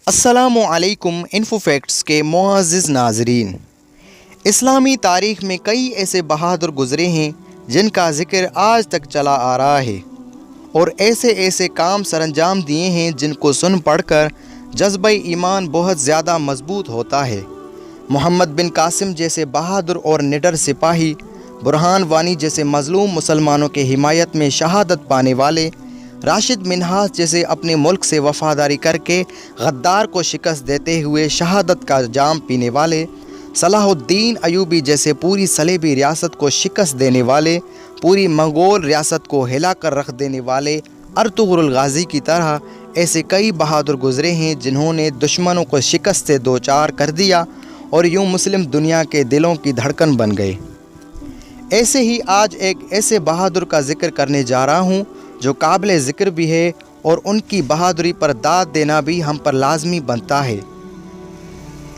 अस्सलामुअलैकुम info facts के मुअज़्ज़िज़ नाज़रीन, इस्लामी तारीख़ में कई ऐसे बहादुर गुज़रे हैं जिनका ज़िक्र आज तक चला आ रहा है और ऐसे ऐसे काम सरअंजाम दिए हैं जिनको सुन पढ़कर जज्बा ईमान बहुत ज़्यादा मजबूत होता है। मोहम्मद बिन कासिम जैसे बहादुर और निडर सिपाही, बुरहान वानी जैसे मज़लूम मुसलमानों के हिमायत में शहादत पाने वाले, राशिद मिन्हाज जैसे अपने मुल्क से वफ़ादारी करके गद्दार को शिकस्त देते हुए शहादत का जाम पीने वाले, सलाहुद्दीन अयूबी जैसे पूरी सलेबी रियासत को शिकस्त देने वाले, पूरी मंगोल रियासत को हिला कर रख देने वाले अर्तुगरुल गाज़ी की तरह ऐसे कई बहादुर गुज़रे हैं जिन्होंने दुश्मनों को शिकस्त से दो चार कर दिया और यूँ मुस्लिम दुनिया के दिलों की धड़कन बन गए। ऐसे ही आज एक ऐसे बहादुर का ज़िक्र करने जा रहा हूँ जो काबिल ज़िक्र भी है और उनकी बहादुरी पर दाद देना भी हम पर लाजमी बनता है,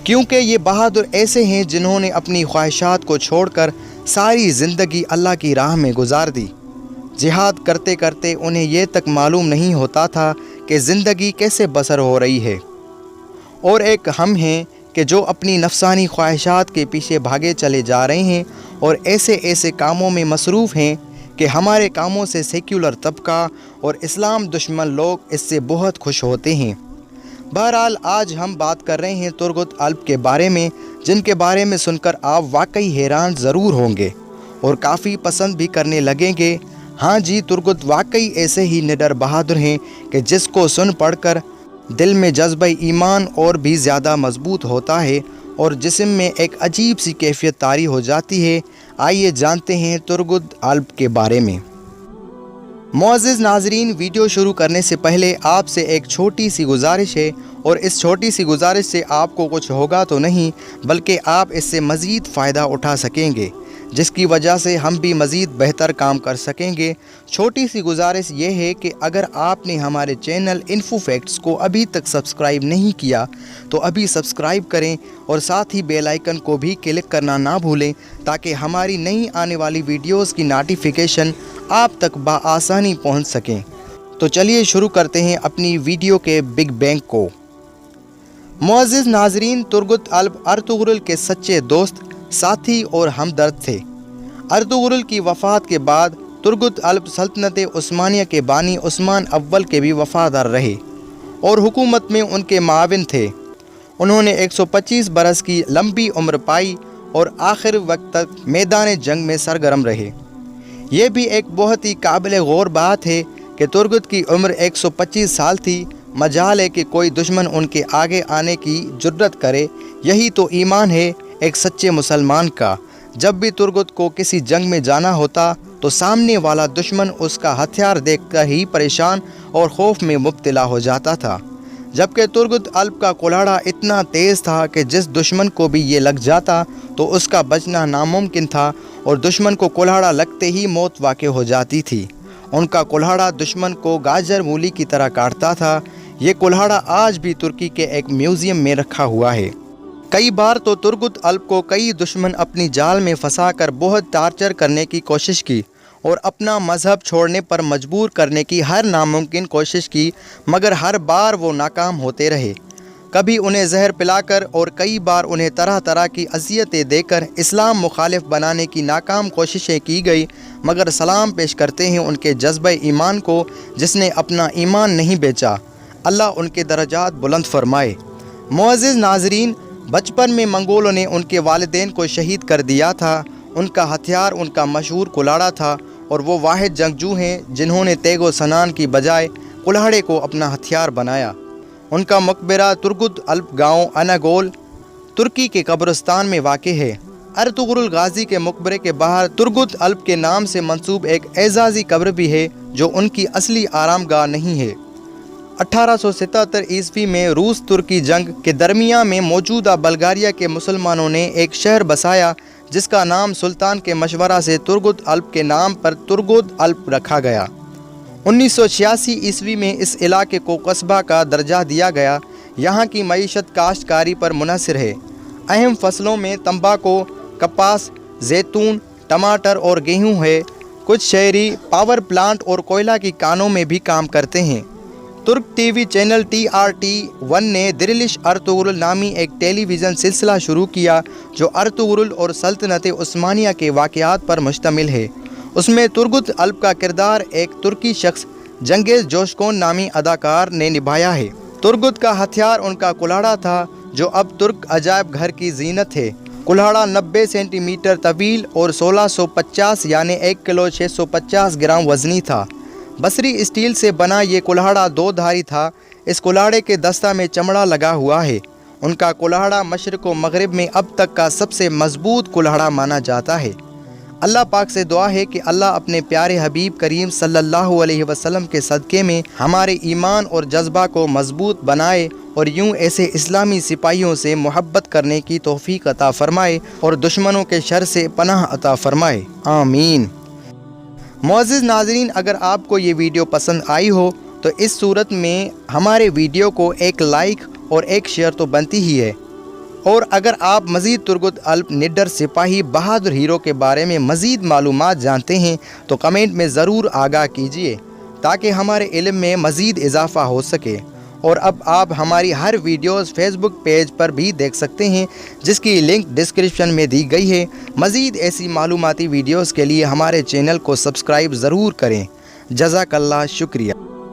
क्योंकि ये बहादुर ऐसे हैं जिन्होंने अपनी ख्वाहिशात को छोड़कर सारी ज़िंदगी अल्लाह की राह में गुजार दी। जिहाद करते करते उन्हें यह तक मालूम नहीं होता था कि ज़िंदगी कैसे बसर हो रही है। और एक हम हैं कि जो अपनी नफसानी ख्वाहिशात के पीछे भागे चले जा रहे हैं और ऐसे ऐसे कामों में मसरूफ़ हैं कि हमारे कामों से सेक्युलर तबका और इस्लाम दुश्मन लोग इससे बहुत खुश होते हैं। बहरहाल आज हम बात कर रहे हैं तुर्गुत अल्प के बारे में, जिनके बारे में सुनकर आप वाकई हैरान ज़रूर होंगे और काफ़ी पसंद भी करने लगेंगे। हाँ जी, तुर्गुत वाकई ऐसे ही निडर बहादुर हैं कि जिसको सुन पढ़कर दिल में जज्बा ईमान और भी ज़्यादा मजबूत होता है और जिस्म में एक अजीब सी कैफियत तारी हो जाती है। आइए जानते हैं तुर्गुत अल्प के बारे में। मुअज़्ज़िज़ नाज़रीन, वीडियो शुरू करने से पहले आपसे एक छोटी सी गुजारिश है और इस छोटी सी गुजारिश से आपको कुछ होगा तो नहीं बल्कि आप इससे मज़ीद फ़ायदा उठा सकेंगे, जिसकी वजह से हम भी मज़ीद बेहतर काम कर सकेंगे। छोटी सी गुजारिश ये है कि अगर आपने हमारे चैनल इन्फो फैक्ट्स को अभी तक सब्सक्राइब नहीं किया तो अभी सब्सक्राइब करें और साथ ही बेल आइकन को भी क्लिक करना ना भूलें ताकि हमारी नई आने वाली वीडियोस की नोटिफिकेशन आप तक बआसानी पहुंच सकें। तो चलिए शुरू करते हैं अपनी वीडियो के बिग बैंग को। मुअज़्ज़िज़ नाज़रीन, तुर्गुत अल्प अर्तुगरुल के सच्चे दोस्त, साथी और हमदर्द थे। अर्तुगरुल की वफ़ात के बाद तुर्गुत अल्प सल्तनत उस्मानिया के बानी उस्मान अव्वल के भी वफ़ादार रहे और हुकूमत में उनके माविन थे। उन्होंने 125 बरस की लंबी उम्र पाई और आखिर वक्त तक मैदान जंग में सरगर्म रहे। ये भी एक बहुत ही काबिल गौर बात है कि तुर्गुत की उम्र 125 साल थी। मजाल है कि कोई दुश्मन उनके आगे आने की जुर्रत करे। यही तो ईमान है एक सच्चे मुसलमान का। जब भी तुर्गुत को किसी जंग में जाना होता तो सामने वाला दुश्मन उसका हथियार देखकर ही परेशान और खौफ में मुब्तला हो जाता था, जबकि तुर्गुत अल्प का कुल्हाड़ा इतना तेज़ था कि जिस दुश्मन को भी ये लग जाता तो उसका बचना नामुमकिन था और दुश्मन को कुल्हाड़ा लगते ही मौत वाक़ हो जाती थी। उनका कुल्हाड़ा दुश्मन को गाजर मूली की तरह काटता था। ये कुल्हाड़ा आज भी तुर्की के एक म्यूज़ियम में रखा हुआ है। कई बार तो तुर्गुत अल्प को कई दुश्मन अपनी जाल में फंसाकर बहुत टार्चर करने की कोशिश की और अपना मज़हब छोड़ने पर मजबूर करने की हर नामुमकिन कोशिश की, मगर हर बार वो नाकाम होते रहे। कभी उन्हें जहर पिलाकर और कई बार उन्हें तरह तरह की अज़ियतें देकर इस्लाम मुखालिफ बनाने की नाकाम कोशिशें की गई, मगर सलाम पेश करते हैं उनके जज्बा ईमान को जिसने अपना ईमान नहीं बेचा। अल्लाह उनके दर्जात बुलंद फरमाए। मुअज़्ज़िज़ नाज़रीन, बचपन में मंगोलों ने उनके वालिदैन को शहीद कर दिया था। उनका हथियार उनका मशहूर कुल्हाड़ा था और वो वाहिद जंगजू हैं जिन्होंने तेगो सनान की बजाय कुल्हाड़े को अपना हथियार बनाया। उनका मकबरा तुर्गुत अल्प गाँव अनागोल तुर्की के कब्रिस्तान में वाक़ है। अर्तुगरुल गाज़ी के मकबरे के बाहर तुर्गुत अल्प के नाम से मंसूब एक एजाज़ी कब्र भी है जो उनकी असली आरामगाह नहीं है। 1877 ईस्वी में रूस तुर्की जंग के दरमियान में मौजूदा बल्गारिया के मुसलमानों ने एक शहर बसाया जिसका नाम सुल्तान के मशवरा से तुर्गुत अल्प के नाम पर तुर्गुत अल्प रखा गया। 1986 ईस्वी में इस इलाके को कस्बा का दर्जा दिया गया। यहाँ की मईशत काश्तकारी पर मुनहसर है। अहम फसलों में तंबाकू, कपास, जैतून, टमाटर और गेहूँ है। कुछ शहरी पावर प्लांट और कोयला की कानों में भी काम करते हैं। ترک ٹی وی چینل TRT1 نے درلش ارطغرل نامی ایک ٹیلی ویژن سلسلہ شروع کیا جو ارطغرل اور سلطنت عثمانیہ کے واقعات پر مشتمل ہے۔ اس میں ترگت الپ کا کردار ایک ترکی شخص جنگیز جوشکون نامی اداکار نے نبھایا ہے۔ ترگت کا ہتھیار ان کا کلہاڑا تھا جو اب ترک عجائب گھر کی زینت ہے۔ کلہاڑا 90 سینٹی میٹر طویل اور 1650 یعنی 1 کلو 650 گرام وزنی تھا۔ بصری اسٹیل سے بنا یہ کلہاڑا 2 دھاری تھا۔ اس کلہاڑے کے دستہ میں چمڑا لگا ہوا ہے۔ ان کا کلہاڑا مشرق و مغرب میں اب تک کا سب سے مضبوط کلہاڑا مانا جاتا ہے۔ اللہ پاک سے دعا ہے کہ اللہ اپنے پیارے حبیب کریم صلی اللہ علیہ وسلم کے صدقے میں ہمارے ایمان اور جذبہ کو مضبوط بنائے اور یوں ایسے اسلامی سپاہیوں سے محبت کرنے کی توفیق عطا فرمائے اور دشمنوں کے شر سے پناہ عطا فرمائے، آمین۔ معزز ناظرین، اگر آپ کو یہ ویڈیو پسند آئی ہو تو اس صورت میں ہمارے ویڈیو کو ایک لائک اور ایک شیئر تو بنتی ہی ہے، اور اگر آپ مزید ترگت الپ نڈر سپاہی بہادر ہیرو کے بارے میں مزید معلومات جانتے ہیں تو کمنٹ میں ضرور آگاہ کیجیے تاکہ ہمارے علم میں مزید اضافہ ہو سکے۔ اور اب آپ ہماری ہر ویڈیوز فیس بک پیج پر بھی دیکھ سکتے ہیں جس کی لنک ڈسکرپشن میں دی گئی ہے۔ مزید ایسی معلوماتی ویڈیوز کے لیے ہمارے چینل کو سبسکرائب ضرور کریں۔ جزاک اللہ، شکریہ۔